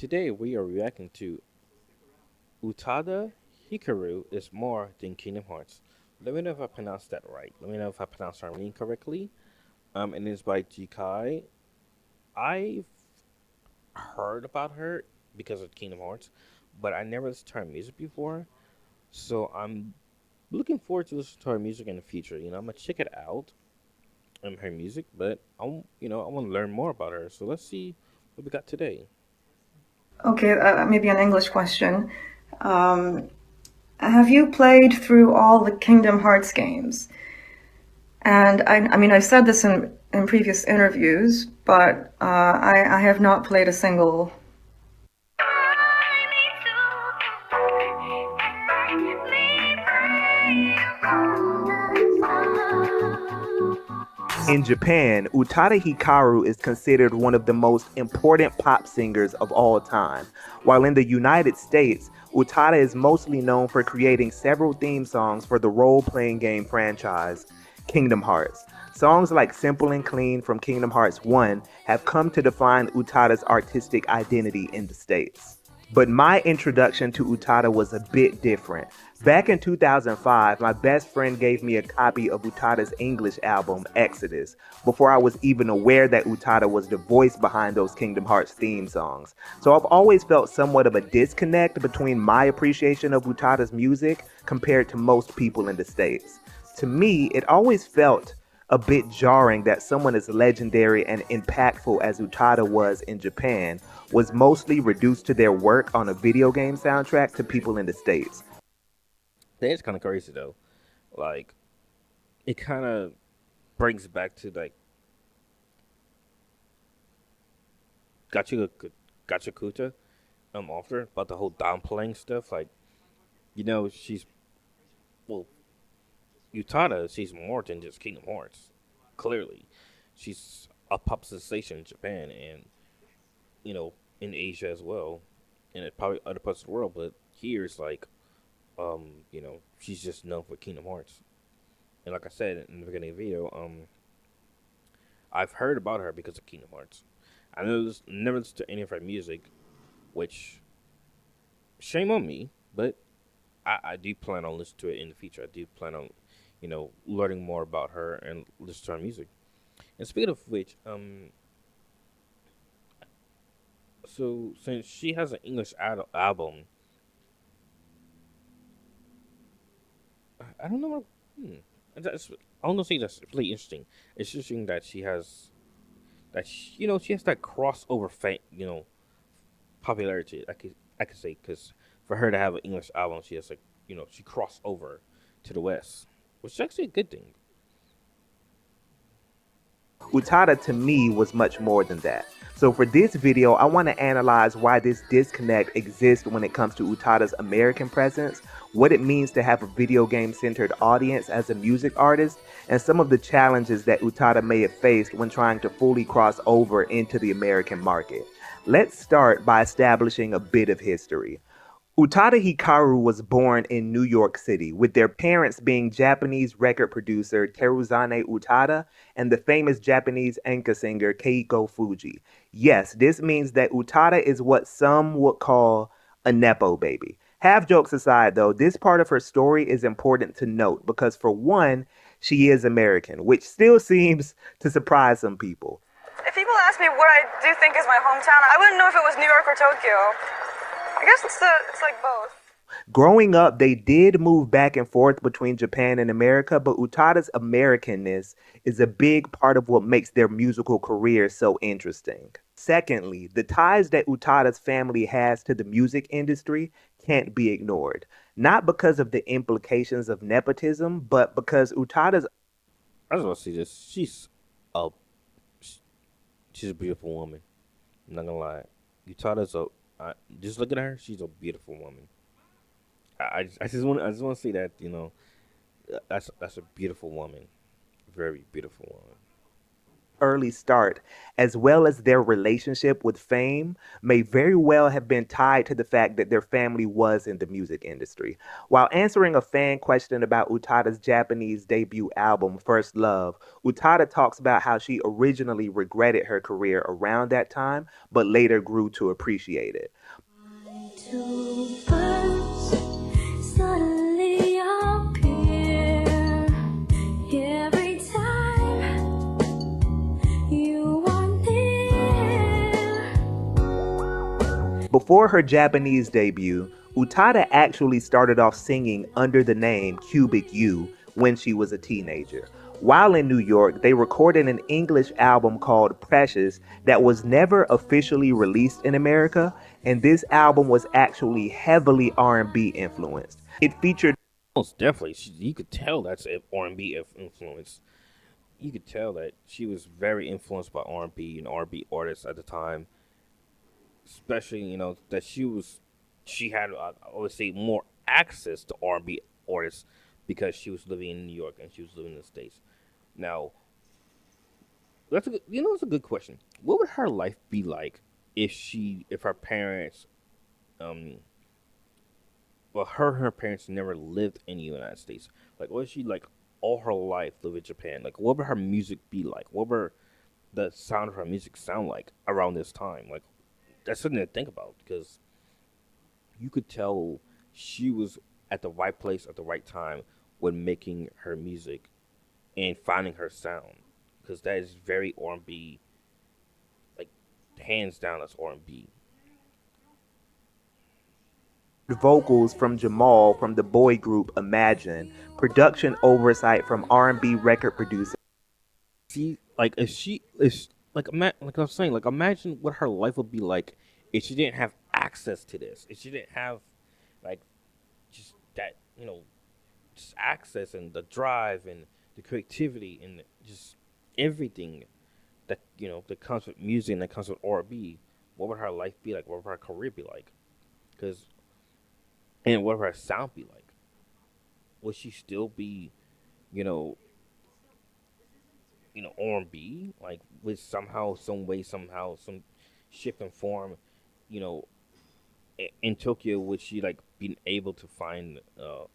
today we are reacting to Utada Hikaru is more than Kingdom Hearts. Let me know if I pronounced that right. Let me know if I pronounced her name correctly. And it's by Jikai. I've heard about her because of Kingdom Hearts, but I never listened to her music before. So I'm looking forward to listening to her music in the future. I'm gonna check it out, her music, but I want to learn more about her. So let's see what we got today. Okay, maybe an English question. Um, have you played through all the Kingdom Hearts games? And I mean, I've said this in previous interviews, but I have not played a single. In Japan, Utada Hikaru is considered one of the most important pop singers of all time, while in the United States, Utada is mostly known for creating several theme songs for the role-playing game franchise Kingdom Hearts. Songs like Simple and Clean from Kingdom Hearts 1 have come to define Utada's artistic identity in the States. But my introduction to Utada was a bit different. Back in 2005, my best friend gave me a copy of Utada's English album, Exodus, before I was even aware that Utada was the voice behind those Kingdom Hearts theme songs. So I've always felt somewhat of a disconnect between my appreciation of Utada's music compared to most people in the States. To me, it always felt a bit jarring that someone as legendary and impactful as Utada was in Japan was mostly reduced to their work on a video game soundtrack to people in the States. That's kind of crazy though. Like it kind of brings back to like Gacha Gacha Kuta after about the whole downplaying stuff. Like she's well Utada. She's more than just Kingdom Hearts. Clearly, she's a pop sensation in Japan and in Asia as well, and probably other parts of the world. But here it's like she's just known for Kingdom Hearts. And like I said in the beginning of the video, I've heard about her because of Kingdom Hearts. I never listened to any of her music, which shame on me, but I do plan on listening to it in the future. I do plan on, learning more about her and listen to her music. And speaking of which, so since she has an English album, I don't know. That's, I don't say that's really interesting. It's interesting that she has she has that crossover popularity. I could say because for her to have an English album, she has she crossed over to the West, which is actually a good thing. Utada to me was much more than that. So for this video, I want to analyze why this disconnect exists when it comes to Utada's American presence, what it means to have a video game centered audience as a music artist, and some of the challenges that Utada may have faced when trying to fully cross over into the American market. Let's start by establishing a bit of history. Utada Hikaru was born in New York City, with their parents being Japanese record producer Teruzane Utada and the famous Japanese enka singer Keiko Fuji. Yes, this means that Utada is what some would call a Nepo baby. Half jokes aside, though, this part of her story is important to note because, for one, she is American, which still seems to surprise some people. If people ask me what I do think is my hometown, I wouldn't know if it was New York or Tokyo. I guess it's like both. Growing up, they did move back and forth between Japan and America, but Utada's Americanness is a big part of what makes their musical career so interesting. Secondly, the ties that Utada's family has to the music industry can't be ignored. Not because of the implications of nepotism, but because Utada's I just want to see this. A she's a beautiful woman. I'm not gonna lie. Utada's a just look at her. She's a beautiful woman. I just want to say that that's a beautiful woman, very beautiful woman. early start, as well as their relationship with fame, may very well have been tied to the fact that their family was in the music industry. While answering a fan question about Utada's Japanese debut album, First Love, Utada talks about how she originally regretted her career around that time, but later grew to appreciate it. Two birds suddenly appear every time you are near. Before her Japanese debut, Utada actually started off singing under the name Cubic U when she was a teenager. While in New York, they recorded an English album called Precious that was never officially released in America, and this album was actually heavily R&B influenced. It featured Most definitely, you could tell that's R&B influence. You could tell that she was very influenced by R&B and R&B artists at the time, especially that she had I would say more access to R&B artists because she was living in New York and she was living in the States. Now, that's a good question. What would her life be like if her parents um well her and her parents never lived in the United States? Like, what if she like all her life lived in Japan? Like, what would her music be like? What would the sound of her music sound like around this time? Like, that's something to think about because you could tell she was at the right place at the right time when making her music and finding her sound because that is very R&B, like hands down that's R&B. vocals from Jamal from the boy group Imagine, production oversight from R&B record producer See, like if she is like I was saying, like imagine what her life would be like if she didn't have access to this. If she didn't have like just that, just access and the drive and the creativity and just everything that that comes with music and that comes with R&B. What would her life be like? What would her career be like? Because and what would her sound be like? Would she still be, you know, R&B like with somehow, some way, somehow, some shift and form, you know, in Tokyo? Would she like be able to find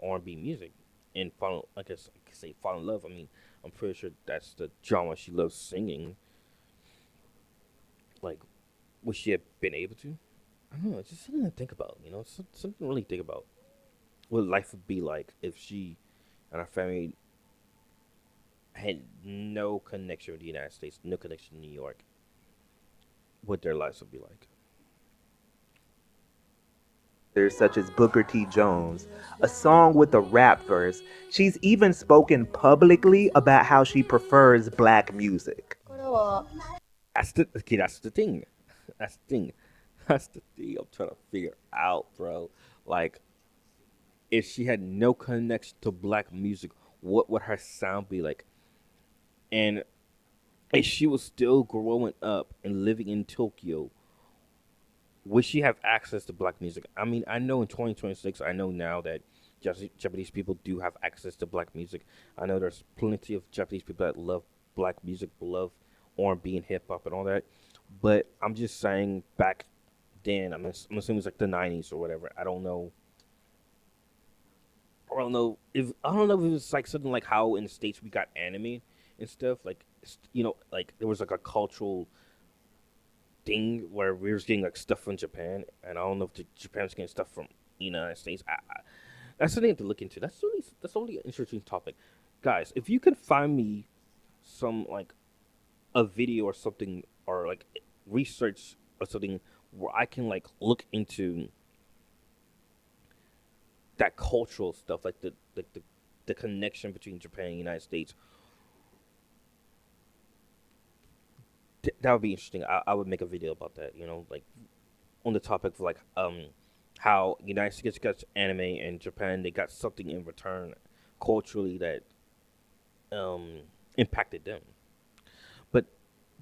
R&B music and fall? I guess I could say fall in love. I mean, I'm pretty sure that's the genre she loves singing. Like, would she have been able to? I don't know. It's just something to think about. Something to really think about. What life would be like if she and her family had no connection with the United States, no connection to New York. What their lives would be like. such as Booker T. Jones, a song with a rap verse. She's even spoken publicly about how she prefers black music. That's the thing. That's the thing. That's the thing I'm trying to figure out, bro. Like, if she had no connection to black music, what would her sound be like? And if she was still growing up and living in Tokyo, would she have access to black music? I mean, I know in 2026, I know now that Japanese people do have access to black music. I know there's plenty of Japanese people that love black music, love R&B and hip hop and all that. But I'm just saying, back then, I'm assuming it's like the 90s or whatever. I don't know if it was like something like how in the States we got anime and stuff. Like, like there was like a cultural thing where we were getting like stuff from Japan, and I don't know if Japan's getting stuff from the United States. That's something to look into. That's really an interesting topic, guys. If you can find me some like a video or something, or like research or something where I can like look into that cultural stuff, like the connection between Japan and the United States, that would be interesting. I would make a video about that. Like on the topic of like how United States got anime and Japan they got something in return culturally that um impacted them. But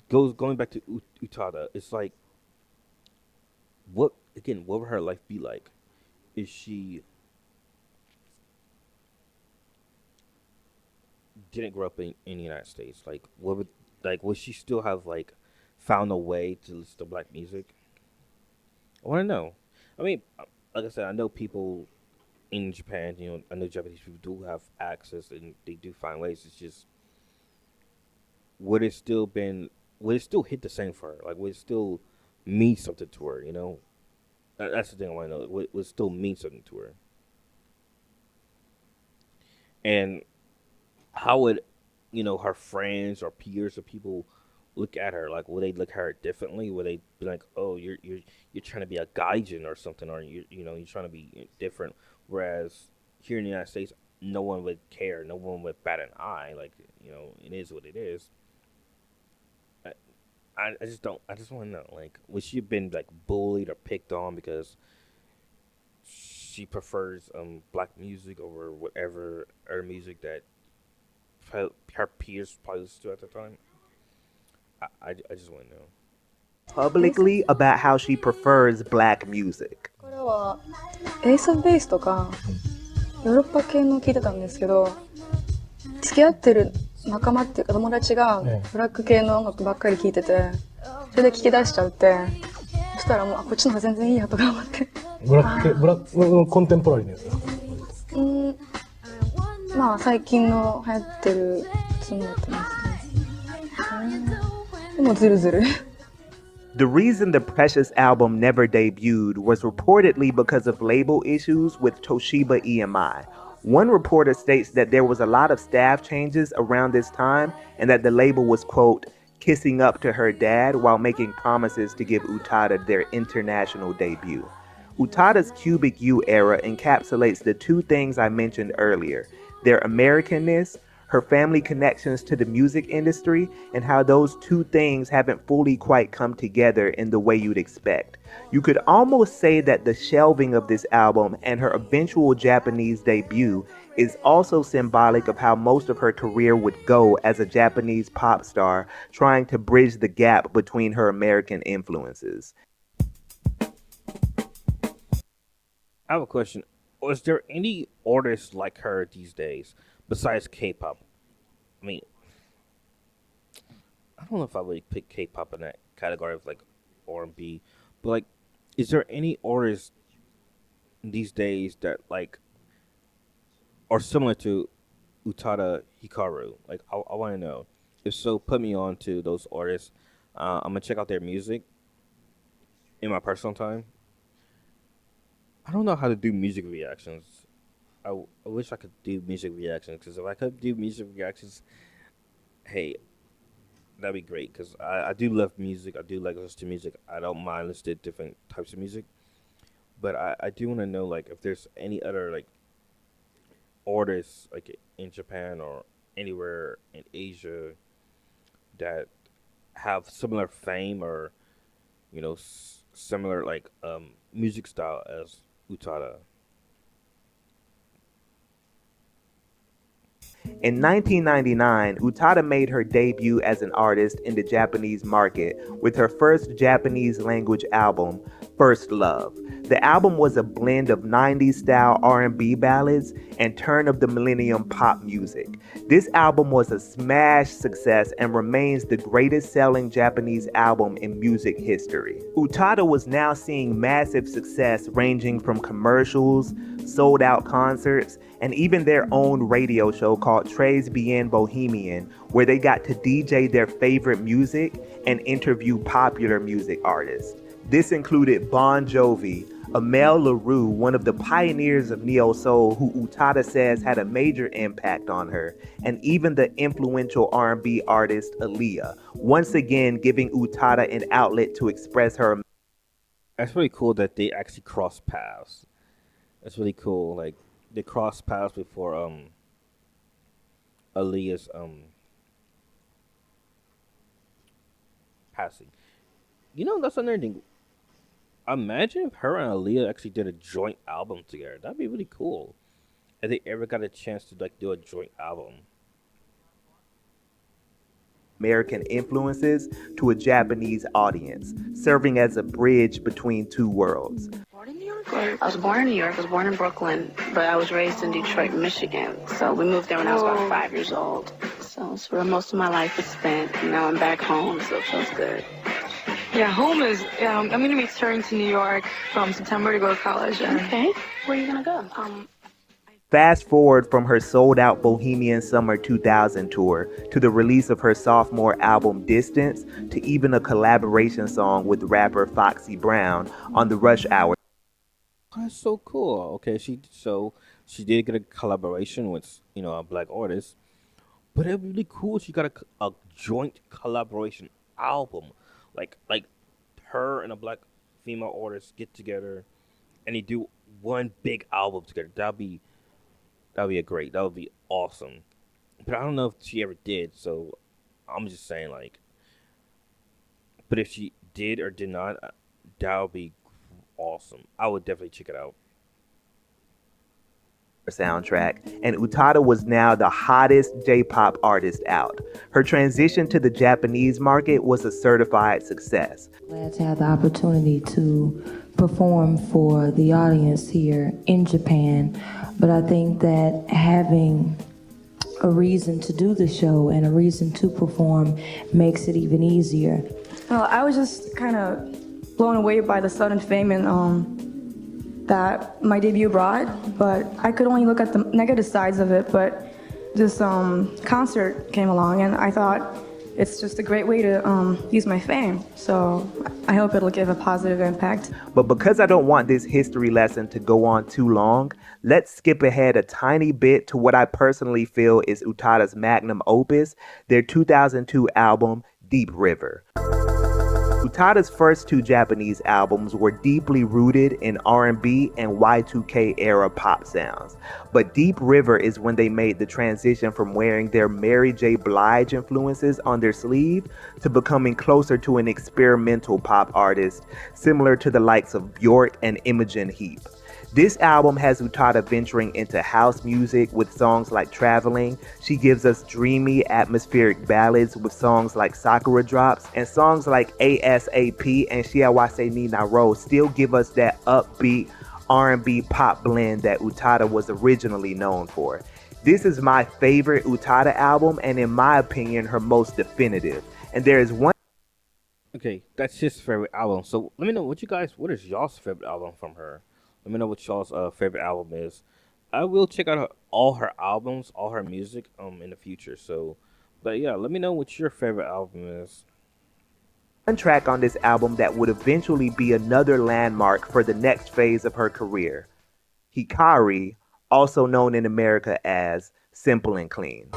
going back to Utada, it's like what would her life be like if she didn't grow up in the United States? Like, what would Like, would she still have like found a way to listen to black music? I want to know. I mean, like I said, I know people in Japan. I know Japanese people do have access and they do find ways. It's just would it still been would it still hit the same for her? Like, would it still mean something to her? That's the thing I want to know. Would it still mean something to her? And how would her friends or peers or people look at her? Like, will they look at her differently? Will they be like, "Oh, you're trying to be a gaijin or something, or you're trying to be different"? Whereas here in the United States, no one would care. No one would bat an eye. Like, it is what it is. I, I just don't. I just want to know. Like, would she have been like bullied or picked on because she prefers black music over whatever other music that her peers probably listened to at the time? I just want to know. Publicly about how she prefers black music. これはエイスベースとかヨーロッパ系の聞いてたんですけど、付き合ってる仲間っていうか友達がブラック系の音楽ばっかり聞いてて、それで聞き出しちゃうって、そしたらもうこっちの方が全然いいやとか思って。ブラックコンテンポラリーのやつだ。まあ最近の流行ってる普通のやってますね。でもズルズル。The reason the Precious album never debuted was reportedly because of label issues with Toshiba EMI. One reporter states that there was a lot of staff changes around this time and that the label was, quote, kissing up to her dad while making promises to give Utada their international debut. Utada's Cubic U era encapsulates the two things I mentioned earlier, their Americanness, her family connections to the music industry, and how those two things haven't fully quite come together in the way you'd expect. You could almost say that the shelving of this album and her eventual Japanese debut is also symbolic of how most of her career would go as a Japanese pop star, trying to bridge the gap between her American influences. I have a question. Is there any artists like her these days besides K-pop? I mean, I don't know if I would pick K-pop in that category of like R&B, but like, is there any artists these days that like are similar to Utada Hikaru? Like, I want to know. If so, put me on to those artists. I'm gonna check out their music in my personal time. I don't know how to do music reactions. I wish I could do music reactions, because if I could do music reactions, hey, that'd be great. Because I do love music. I do like listening to music. I don't mind listening to different types of music. But I do want to know, like, if there's any other like artists like in Japan or anywhere in Asia that have similar fame or similar like music style as Utada. In 1999, Utada made her debut as an artist in the Japanese market with her first Japanese language album, First Love. The album was a blend of 90s style R&B ballads and turn of the millennium pop music. This album was a smash success and remains the greatest selling Japanese album in music history. Utada was now seeing massive success ranging from commercials, sold out concerts, and even their own radio show called Tres Bien Bohemian, where they got to DJ their favorite music and interview popular music artists. This included Bon Jovi, Amel LaRue, one of the pioneers of neo soul, who Utada says had a major impact on her, and even the influential R&B artist Aaliyah, once again giving Utada an outlet to express her. That's really cool that they actually cross paths. That's really cool. Like, they crossed paths before Aaliyah's passing. That's another thing. Imagine if her and Aaliyah actually did a joint album together. That'd be really cool. If they ever got a chance to like do a joint album. American influences to a Japanese audience, serving as a bridge between two worlds. Born in New York? I was born in New York. I was born in Brooklyn, but I was raised in Detroit, Michigan. So we moved there when I was about 5 years old. So it's where most of my life is spent. And now I'm back home, so it feels good. Yeah, home is, I'm going to be returning to New York from September to go to college. Okay. Where are you going to go? Fast forward from her sold-out Bohemian Summer 2000 tour to the release of her sophomore album Distance to even a collaboration song with rapper Foxy Brown on the Rush Hour. That's so cool. Okay, she did get a collaboration with a black artist, but it'd be really cool. She got a joint collaboration album, like her and a black female artist get together, and they do one big album together. That would be awesome. But I don't know if she ever did. So I'm just saying but if she did or did not, that would be awesome. I would definitely check it out. Soundtrack, and Utada was now the hottest J-pop artist out. Her transition to the Japanese market was a certified success. Glad to have the opportunity to perform for the audience here in Japan, but I think that having a reason to do the show and a reason to perform makes it even easier. Well, I was just kind of blown away by the sudden fame and that my debut brought, but I could only look at the negative sides of it. But this concert came along, and I thought it's just a great way to use my fame. So I hope it'll give a positive impact. But because I don't want this history lesson to go on too long, let's skip ahead a tiny bit to what I personally feel is Utada's magnum opus, their 2002 album, Deep River. Utada's first two Japanese albums were deeply rooted in R&B and Y2K era pop sounds, but Deep River is when they made the transition from wearing their Mary J. Blige influences on their sleeve to becoming closer to an experimental pop artist, similar to the likes of Bjork and Imogen Heap. This album has Utada venturing into house music with songs like Traveling. She gives us dreamy, atmospheric ballads with songs like Sakura Drops, and songs like ASAP and Shiawase ni Naro still give us that upbeat R&B pop blend that Utada was originally known for. This is my favorite Utada album, and in my opinion, her most definitive. And there is one. Okay, that's his favorite album. So let me know what is y'all's favorite album from her? Let me know what y'all's favorite album is. I will check out all her albums, all her music in the future. So, but yeah, let me know what your favorite album is. One track on this album that would eventually be another landmark for the next phase of her career. Hikari, also known in America as Simple and Clean.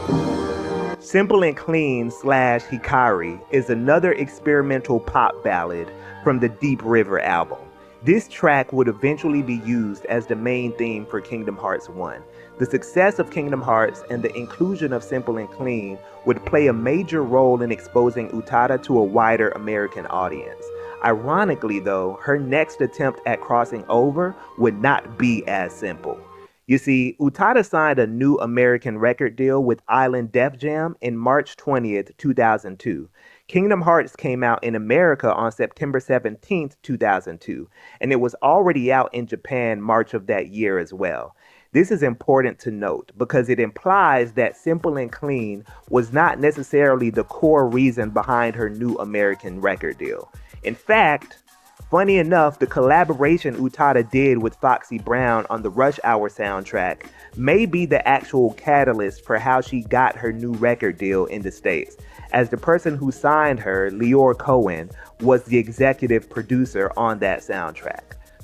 Simple and Clean / Hikari is another experimental pop ballad from the Deep River album. This track would eventually be used as the main theme for Kingdom Hearts 1. The success of Kingdom Hearts and the inclusion of Simple and Clean would play a major role in exposing Utada to a wider American audience. Ironically though, her next attempt at crossing over would not be as simple. You see, Utada signed a new American record deal with Island Def Jam in March 20th, 2002. Kingdom Hearts came out in America on September 17th, 2002, and it was already out in Japan March of that year as well. This is important to note because it implies that Simple and Clean was not necessarily the core reason behind her new American record deal. In fact, funny enough, the collaboration Utada did with Foxy Brown on the Rush Hour soundtrack may be the actual catalyst for how she got her new record deal in the States, as the person who signed her, Leor Cohen, was the executive producer on that soundtrack.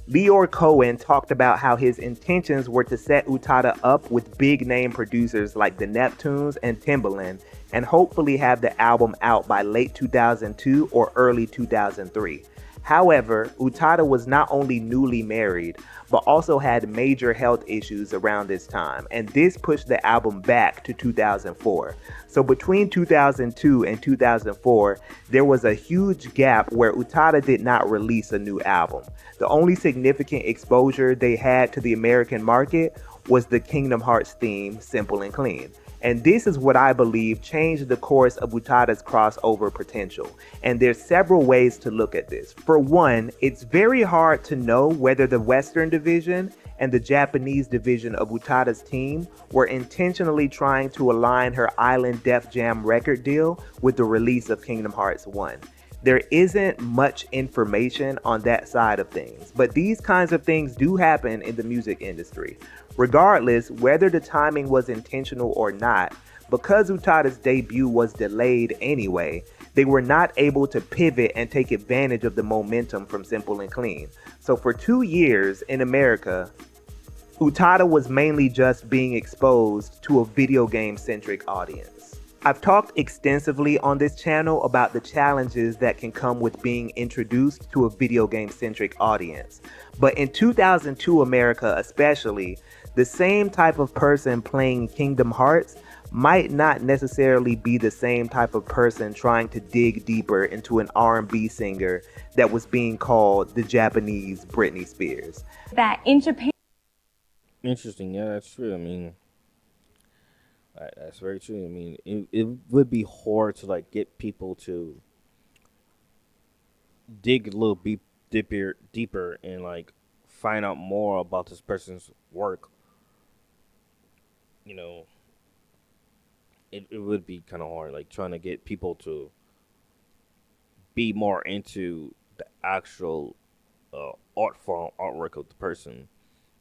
Leor Cohen talked about how his intentions were to set Utada up with big name producers like the Neptunes and Timbaland, and hopefully have the album out by late 2002 or early 2003. However, Utada was not only newly married, but also had major health issues around this time, and this pushed the album back to 2004. So between 2002 and 2004, there was a huge gap where Utada did not release a new album. The only significant exposure they had to the American market was the Kingdom Hearts theme, Simple and Clean. And this is what I believe changed the course of Utada's crossover potential. And there's several ways to look at this. For one, it's very hard to know whether the Western division and the Japanese division of Utada's team were intentionally trying to align her Island Def Jam record deal with the release of Kingdom Hearts 1. There isn't much information on that side of things, but these kinds of things do happen in the music industry. Regardless, whether the timing was intentional or not, because Utada's debut was delayed anyway, they were not able to pivot and take advantage of the momentum from Simple and Clean. So for 2 years in America, Utada was mainly just being exposed to a video game centric audience. I've talked extensively on this channel about the challenges that can come with being introduced to a video game centric audience. But in 2002 America especially, the same type of person playing Kingdom Hearts might not necessarily be the same type of person trying to dig deeper into an R&B singer that was being called the Japanese Britney Spears. That in Japan. Interesting. Yeah, that's true. I mean, that's very true. I mean, it would be hard to like get people to dig a little deeper and like find out more about this person's work. You know, it would be kind of hard, like trying to get people to be more into the actual art form, artwork of the person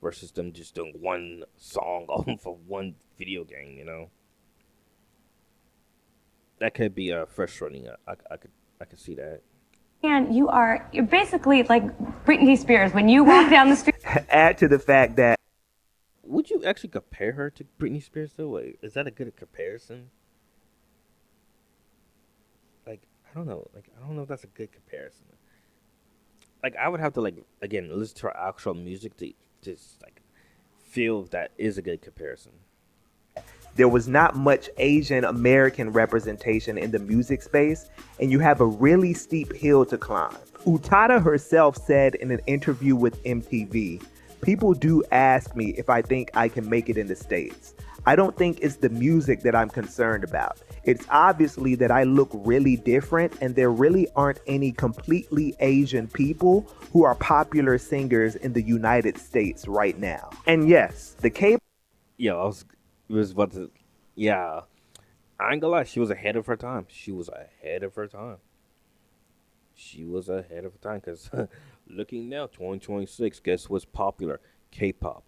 versus them just doing one song off of one video game, you know? That could be frustrating. I could see that. And you're basically like Britney Spears when you walk down the street. Add to the fact that Would you actually compare her to Britney Spears though? Like, is that a good comparison? Like, I don't know. Like, I don't know if that's a good comparison. Like, I would have to like again listen to her actual music to just like feel if that is a good comparison. there was not much Asian American representation in the music space, and you have a really steep hill to climb. Utada herself said in an interview with MTV, "People do ask me if I think I can make it in the States. I don't think it's the music that I'm concerned about. It's obviously that I look really different, and there really aren't any completely Asian people who are popular singers in the United States right now." And yes, the K. Yeah, was about to. Yeah, I ain't gonna lie. She was ahead of her time. She was ahead of her time. She was ahead of her time because looking now, 2026. Guess what's popular? K-pop.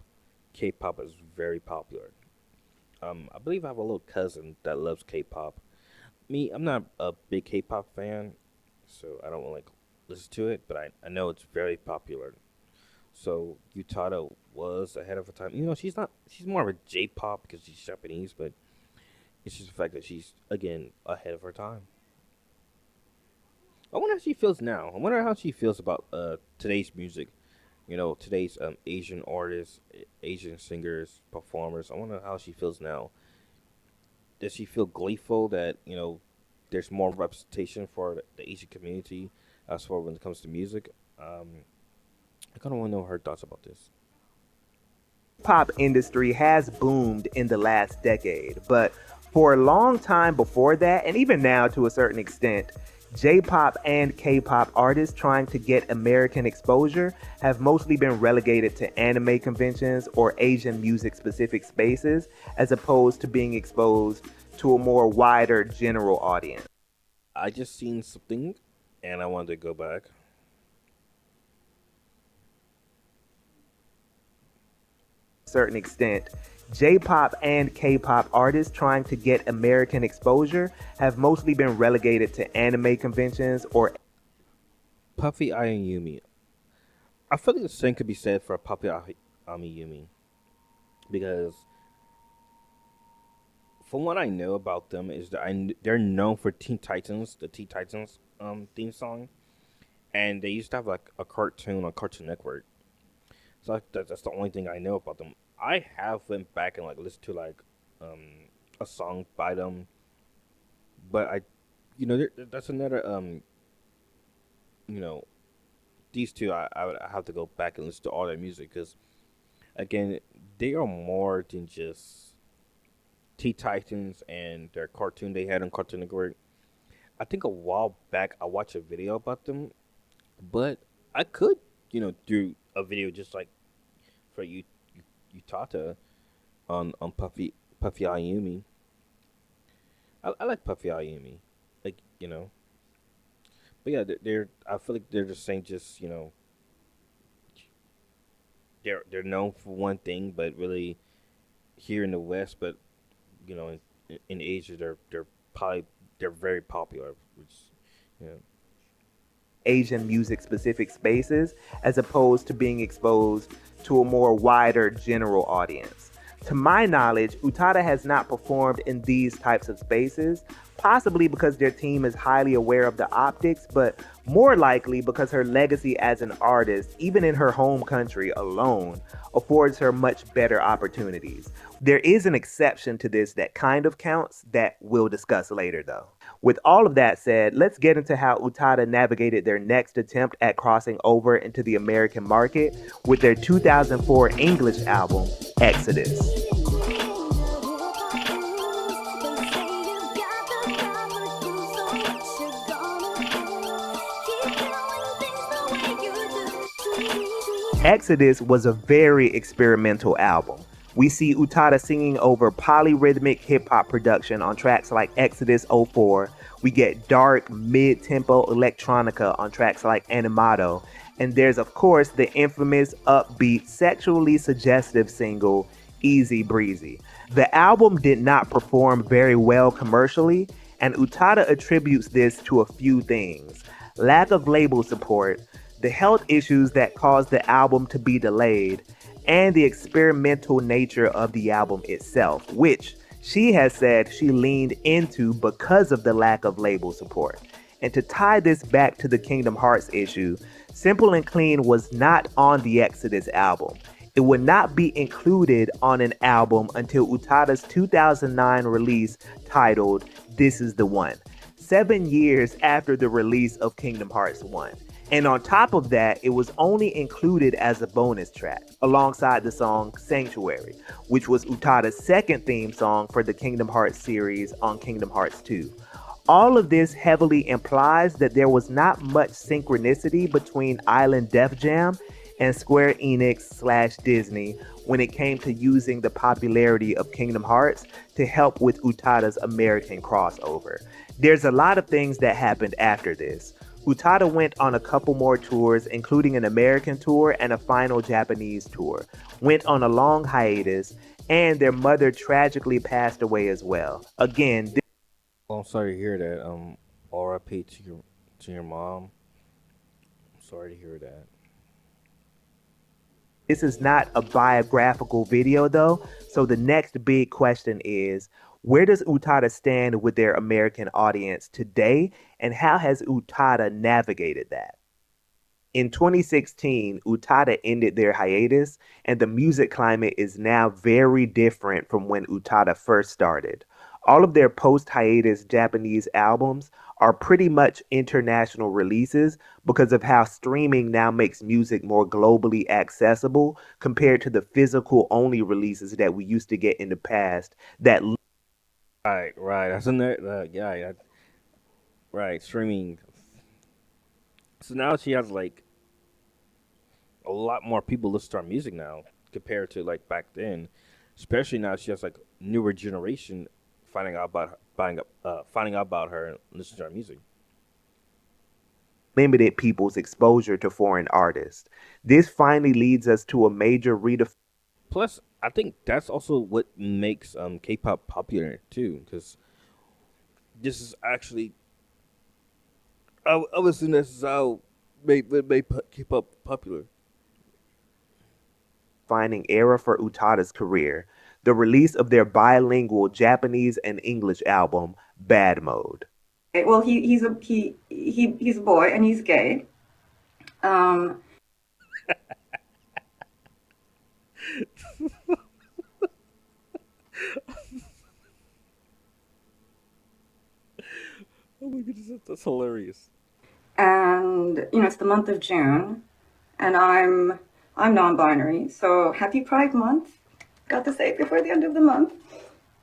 K-pop is very popular. I believe I have a little cousin that loves K-pop. Me, I'm not a big K-pop fan, so I don't like listen to it. But I know it's very popular. So Utada was ahead of her time. You know, she's not. She's more of a J-pop because she's Japanese, but it's just the fact that she's again ahead of her time. I wonder how she feels now. I wonder how she feels about today's music. You know, today's Asian artists, Asian singers, performers. I wonder how she feels now. Does she feel gleeful that there's more representation for the Asian community as far when it comes to music? I kind of want to know her thoughts about this. Pop industry has boomed in the last decade, but for a long time before that, and even now to a certain extent, J-pop and K-pop artists trying to get American exposure have mostly been relegated to anime conventions or Asian music-specific spaces, as opposed to being exposed to a more wider general audience. I just seen something, and I wanted to go back. Certain extent, J-pop and K-pop artists trying to get American exposure have mostly been relegated to anime conventions or Puffy Ayumi. I feel like the same could be said for Puffy Ayumi because from what I know about them is that they're known for Teen Titans, the Teen Titans theme song, and they used to have like a cartoon on Cartoon Network. So that's the only thing I know about them. I have went back and like listened to like a song by them, but that's another these two I would have to go back and listen to all their music because again they are more than just Teen Titans and their cartoon they had on Cartoon Network. I think a while back I watched a video about them, but I could do a video just like for you Utada on Puffy Ayumi. I like Puffy Ayumi, like but yeah, they're I feel like they're just saying just they're known for one thing, but really here in the West, but in Asia they're very popular, which you know. Asian music specific spaces as opposed to being exposed to a more wider general audience. To my knowledge, Utada has not performed in these types of spaces, possibly because their team is highly aware of the optics, but more likely because her legacy as an artist, even in her home country alone, affords her much better opportunities. There is an exception to this that kind of counts that we'll discuss later though. With all of that said, let's get into how Utada navigated their next attempt at crossing over into the American market with their 2004 English album, Exodus. Exodus was a very experimental album. We see Utada singing over polyrhythmic hip-hop production on tracks like Exodus '04. We get dark, mid-tempo electronica on tracks like Animado. And there's, of course, the infamous, upbeat, sexually suggestive single, Easy Breezy. The album did not perform very well commercially, and Utada attributes this to a few things. Lack of label support, the health issues that caused the album to be delayed, and the experimental nature of the album itself, which she has said she leaned into because of the lack of label support. And to tie this back to the Kingdom Hearts issue, Simple and Clean was not on the Exodus album. It would not be included on an album until Utada's 2009 release titled This Is the One, 7 years after the release of Kingdom Hearts 1. And on top of that, it was only included as a bonus track alongside the song Sanctuary, which was Utada's second theme song for the Kingdom Hearts series on Kingdom Hearts 2. All of this heavily implies that there was not much synchronicity between Island Def Jam and Square Enix/Disney when it came to using the popularity of Kingdom Hearts to help with Utada's American crossover. There's a lot of things that happened after this. Utada went on a couple more tours, including an American tour and a final Japanese tour, went on a long hiatus, and their mother tragically passed away as well. Again, Well, I'm sorry to hear that. R.I.P. to your mom. I'm sorry to hear that. this is not a biographical video though, so the next big question is, where does Utada stand with their American audience today, and how has Utada navigated that? In 2016, Utada ended their hiatus, and the music climate is now very different from when Utada first started. All of their post-hiatus Japanese albums are pretty much international releases because of how streaming now makes music more globally accessible compared to the physical only releases that we used to get in the past that Right. That's in there. Right. Streaming. So now she has like a lot more people listen to her music now compared to like back then. Especially now she has like newer generation finding out about her and listening to her music. limited people's exposure to foreign artists. This finally leads us to a major redefining. Plus, I think that's also what makes K-pop popular too, because this is actually I was thinking this is how made K-pop popular. Defining era for Utada's career, the release of their bilingual Japanese and English album, Bad Mode. Well, he's a boy and he's gay. Oh my goodness, that's hilarious. And it's the month of June, and I'm non-binary. So happy Pride Month. Got to say it before the end of the month.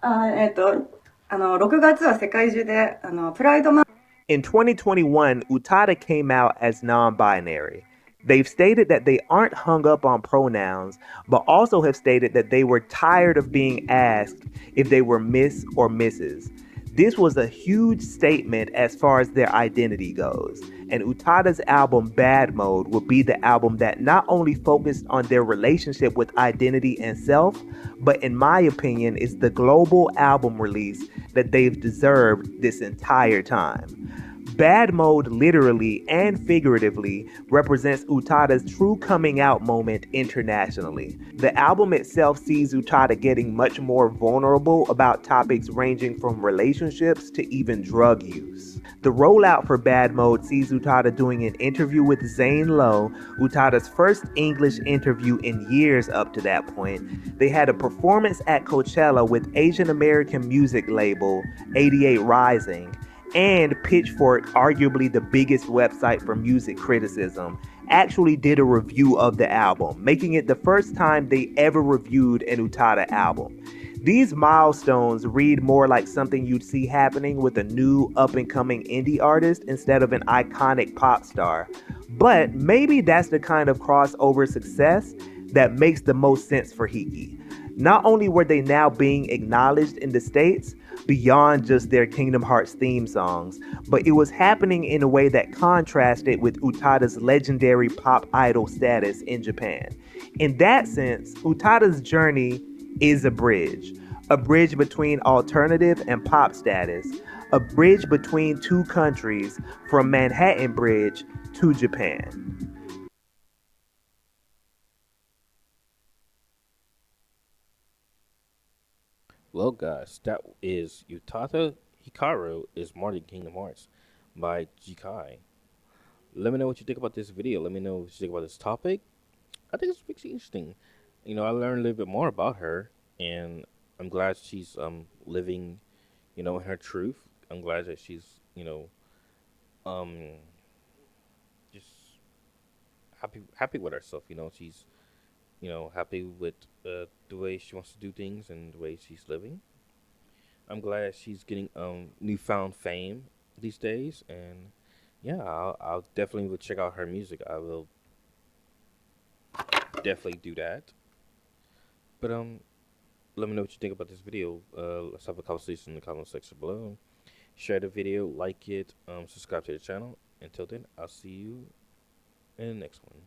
6月は世界中でプライドマン In 2021, Utada came out as non-binary. They've stated that they aren't hung up on pronouns, but also have stated that they were tired of being asked if they were Miss or Mrs. This was a huge statement as far as their identity goes, and Utada's album Bad Mode would be the album that not only focused on their relationship with identity and self, but in my opinion is the global album release that they've deserved this entire time. Bad Mode literally and figuratively represents Utada's true coming out moment internationally. The album itself sees Utada getting much more vulnerable about topics ranging from relationships to even drug use. The rollout for Bad Mode sees Utada doing an interview with Zane Lowe, Utada's first English interview in years up to that point. They had a performance at Coachella with Asian American music label 88 Rising, and Pitchfork, arguably the biggest website for music criticism, actually did a review of the album, making it the first time they ever reviewed an Utada album. These milestones read more like something you'd see happening with a new up-and-coming indie artist instead of an iconic pop star. But maybe that's the kind of crossover success that makes the most sense for Hiki. Not only were they now being acknowledged in the States, beyond just their Kingdom Hearts theme songs, but it was happening in a way that contrasted with Utada's legendary pop idol status in Japan. In that sense, Utada's journey is a bridge between alternative and pop status, a bridge between two countries from Manhattan Bridge to Japan. Well, guys, that is Utada Hikaru is more than Kingdom Hearts by Jikai. Let me know what you think about this video. Let me know what you think about this topic. I think it's pretty interesting. I learned a little bit more about her, and I'm glad she's living, in her truth. I'm glad that she's, um just happy with herself. She's happy with the way she wants to do things and the way she's living. I'm glad she's getting newfound fame these days, and yeah, I'll definitely will check out her music. I will definitely do that. But let me know what you think about this video. Let's have a conversation in the comment section below. Share the video, like it, subscribe to the channel. Until then, I'll see you in the next one.